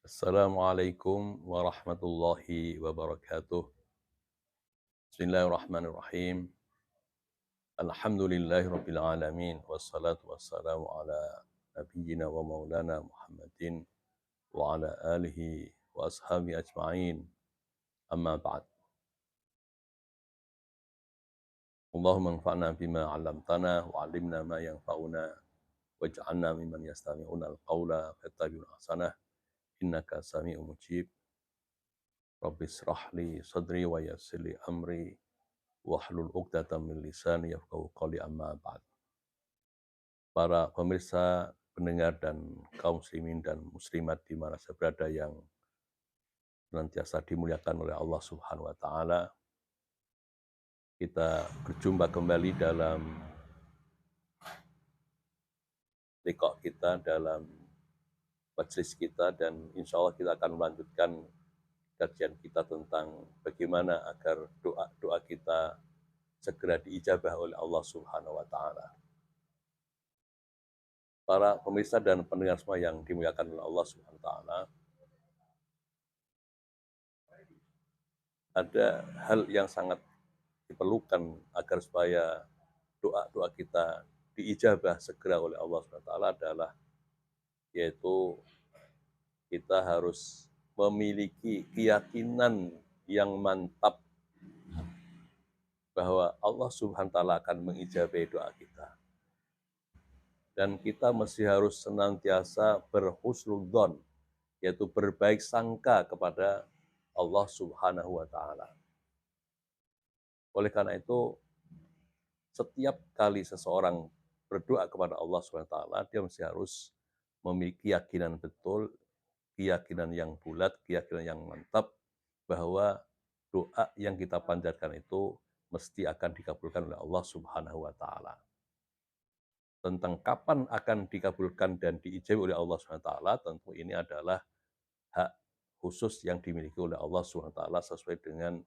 Assalamualaikum warahmatullahi wabarakatuh. Bismillahirrahmanirrahim. Alhamdulillahirabbil alamin wassalatu wassalamu ala nabiyyina wa maulana Muhammadin wa ala alihi wa ashabihi ajma'in. Amma ba'd. Allahumma anfa'na bima 'allamtana wa 'allimna ma yanfa'una waj'alna mimman yastami'una al-qawla fayattabi'una ahsanah. Innaka sami'un mujib. Rabbi israh li sadri wa yassir li amri wahlul 'uqdatam min lisani yafqahu qawli, amma ba'd. Para pemirsa, pendengar dan kaum muslimin dan muslimat di mana saja berada yang senantiasa dimuliakan oleh Allah Subhanahu wa taala. Kita berjumpa kembali dalam liqa kita, dalam majelis kita, dan insya Allah kita akan melanjutkan kajian kita tentang bagaimana agar doa-doa kita segera diijabah oleh Allah Subhanahu wa taala. Para pemirsa dan pendengar semua yang dimuliakan oleh Allah Subhanahu wa taala, ada hal yang sangat diperlukan agar supaya doa-doa kita diijabah segera oleh Allah Subhanahu wa taala adalah yaitu kita harus memiliki keyakinan yang mantap bahwa Allah Subhanahu wa taala akan mengijabahi doa kita. Dan kita mesti harus senantiasa berhusnudzon, yaitu berbaik sangka kepada Allah Subhanahu wa taala. Oleh karena itu, setiap kali seseorang berdoa kepada Allah Subhanahu wa taala, dia mesti harus memiliki keyakinan betul, keyakinan yang bulat, keyakinan yang mantap bahwa doa yang kita panjatkan itu mesti akan dikabulkan oleh Allah Subhanahu wa taala. Tentang kapan akan dikabulkan dan diijabahi oleh Allah Subhanahu wa taala, tentu ini adalah hak khusus yang dimiliki oleh Allah Subhanahu wa taala sesuai dengan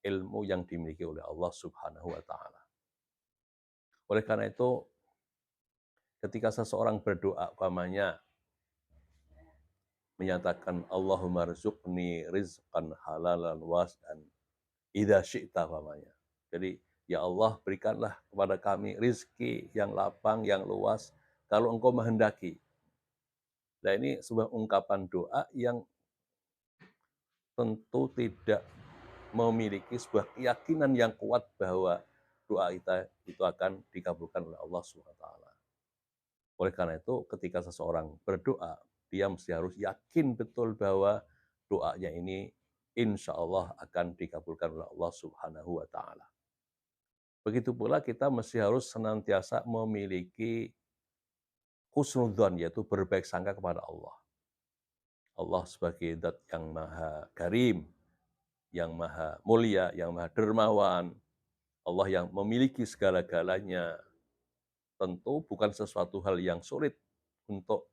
ilmu yang dimiliki oleh Allah Subhanahu wa taala. Oleh karena itu, ketika seseorang berdoa umpamanya menyatakan Allahumma rzuqni rizqan halalan wasi'an idza syi'ta umpamanya. Jadi, ya Allah, berikanlah kepada kami rizki yang lapang, yang luas kalau Engkau menghendaki. Nah, ini sebuah ungkapan doa yang tentu tidak memiliki sebuah keyakinan yang kuat bahwa doa kita itu akan dikabulkan oleh Allah Subhanahu wa taala. Oleh karena itu, ketika seseorang berdoa, dia mesti harus yakin betul bahwa doanya ini insya Allah akan dikabulkan oleh Allah Subhanahu wa taala. Begitu pula kita mesti harus senantiasa memiliki husnudzon, yaitu berbaik sangka kepada Allah. Allah sebagai zat yang maha karim, yang maha mulia, yang maha dermawan, Allah yang memiliki segala-galanya. Tentu bukan sesuatu hal yang sulit untuk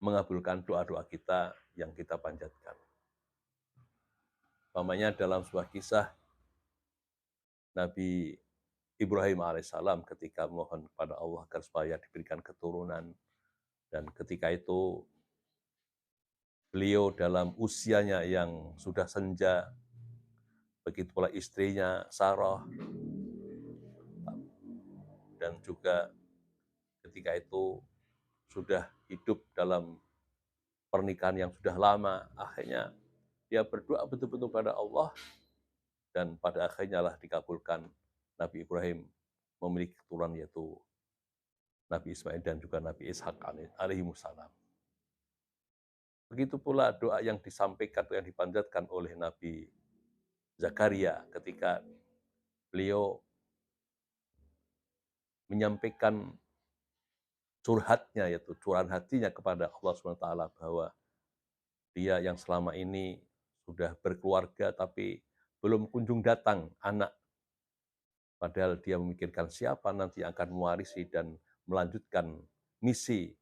mengabulkan doa-doa kita yang kita panjatkan. Umpamanya dalam sebuah kisah Nabi Ibrahim alaihissalam ketika mohon kepada Allah agar supaya diberikan keturunan, dan ketika itu beliau dalam usianya yang sudah senja, begitu pula istrinya Sarah, dan juga ketika itu sudah hidup dalam pernikahan yang sudah lama. Akhirnya dia berdoa betul-betul pada Allah, dan pada akhirnya lah dikabulkan. Nabi Ibrahim memiliki keturunan yaitu Nabi Ismail dan juga Nabi Ishak alaihimussalam. Begitu pula doa yang disampaikan atau yang dipanjatkan oleh Nabi Zakaria ketika beliau menyampaikan curhatnya, yaitu curahan hatinya kepada Allah SWT, bahwa dia yang selama ini sudah berkeluarga tapi belum kunjung datang anak. Padahal dia memikirkan siapa nanti yang akan mewarisi dan melanjutkan misi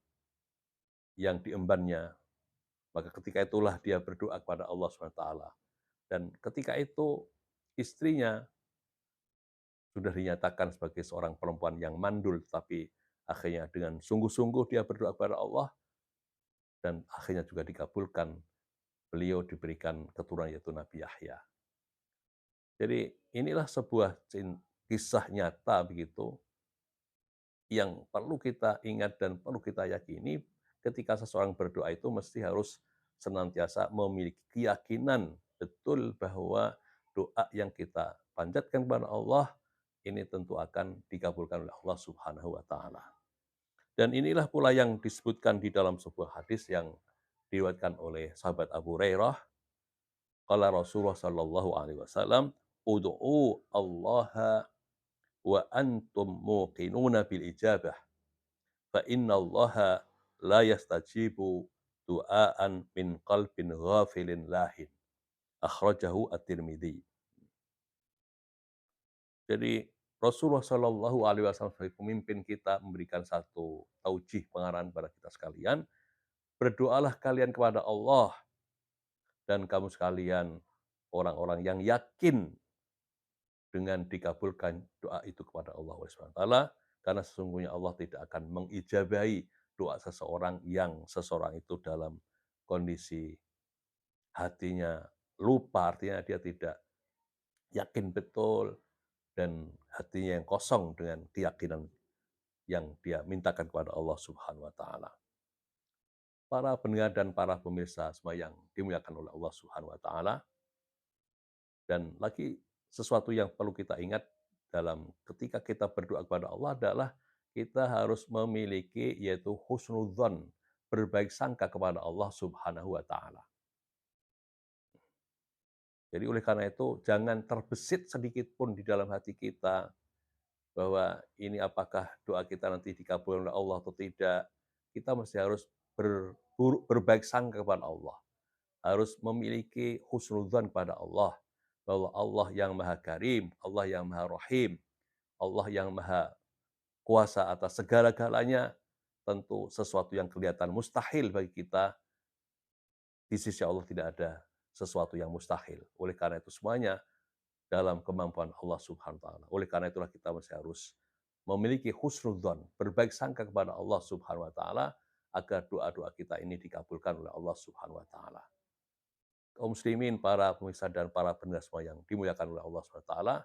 yang diembannya. Maka ketika itulah dia berdoa kepada Allah SWT. Dan ketika itu istrinya sudah dinyatakan sebagai seorang perempuan yang mandul, tapi akhirnya dengan sungguh-sungguh dia berdoa kepada Allah, dan akhirnya juga dikabulkan. Beliau diberikan keturunan yaitu Nabi Yahya. Jadi inilah sebuah kisah nyata begitu yang perlu kita ingat dan perlu kita yakini ketika seseorang berdoa itu mesti harus senantiasa memiliki keyakinan betul bahwa doa yang kita panjatkan kepada Allah ini tentu akan dikabulkan oleh Allah Subhanahu wa taala. Dan inilah pula yang disebutkan di dalam sebuah hadis yang diriwayatkan oleh sahabat Abu Hurairah, qala Rasulullah sallallahu alaihi wasallam, "Ud'u Allah wa antum muqinuna bil ijabah." Fa innallaha la yastajibu du'aan min qalbin ghafilin lahin. Akhrajahu At-Tirmidzi. Jadi Rasulullah Shallallahu Alaihi Wasallam sebagai pemimpin kita memberikan satu taujih pengarahan kepada kita sekalian. Berdoalah kalian kepada Allah dan kamu sekalian orang-orang yang yakin dengan dikabulkan doa itu kepada Allah SWT, karena sesungguhnya Allah tidak akan mengijabahi doa seseorang yang seseorang itu dalam kondisi hatinya lupa, artinya dia tidak yakin betul dan hatinya yang kosong dengan keyakinan yang dia mintakan kepada Allah Subhanahu wa taala. Para pendengar dan para pemirsa semua yang dimuliakan oleh Allah Subhanahu wa taala, dan lagi sesuatu yang perlu kita ingat dalam ketika kita berdoa kepada Allah adalah kita harus memiliki yaitu husnudzon, berbaik sangka kepada Allah Subhanahu wa taala. Jadi oleh karena itu jangan terbesit sedikit pun di dalam hati kita bahwa ini apakah doa kita nanti dikabulkan oleh Allah atau tidak. Kita mesti harus berbaik sangka kepada Allah. Harus memiliki husnudzon kepada Allah. Bahwa Allah yang Maha Karim, Allah yang Maha Rahim, Allah yang Maha Kuasa atas segala-galanya, tentu sesuatu yang kelihatan mustahil bagi kita, di sisi Allah tidak ada sesuatu yang mustahil. Oleh karena itu semuanya dalam kemampuan Allah Subhanahu wa taala. Oleh karena itulah kita masih harus memiliki husnudzon, berbaik sangka kepada Allah Subhanahu wa taala agar doa-doa kita ini dikabulkan oleh Allah Subhanahu wa taala. Kaum muslimin, para pemirsa dan para pendengar semua yang dimuliakan oleh Allah Subhanahu wa taala,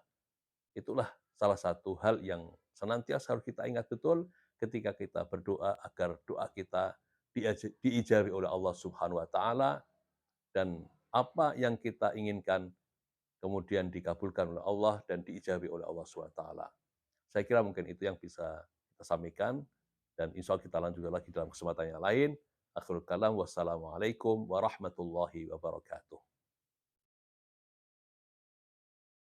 itulah salah satu hal yang senantiasa harus kita ingat betul ketika kita berdoa agar doa kita diijabi oleh Allah Subhanahu wa taala dan apa yang kita inginkan kemudian dikabulkan oleh Allah dan diijabi oleh Allah SWT. Saya kira mungkin itu yang bisa kita sampaikan, dan insya Allah kita lanjut lagi dalam kesempatan yang lain. Akhirul kalam, wassalamualaikum warahmatullahi wabarakatuh.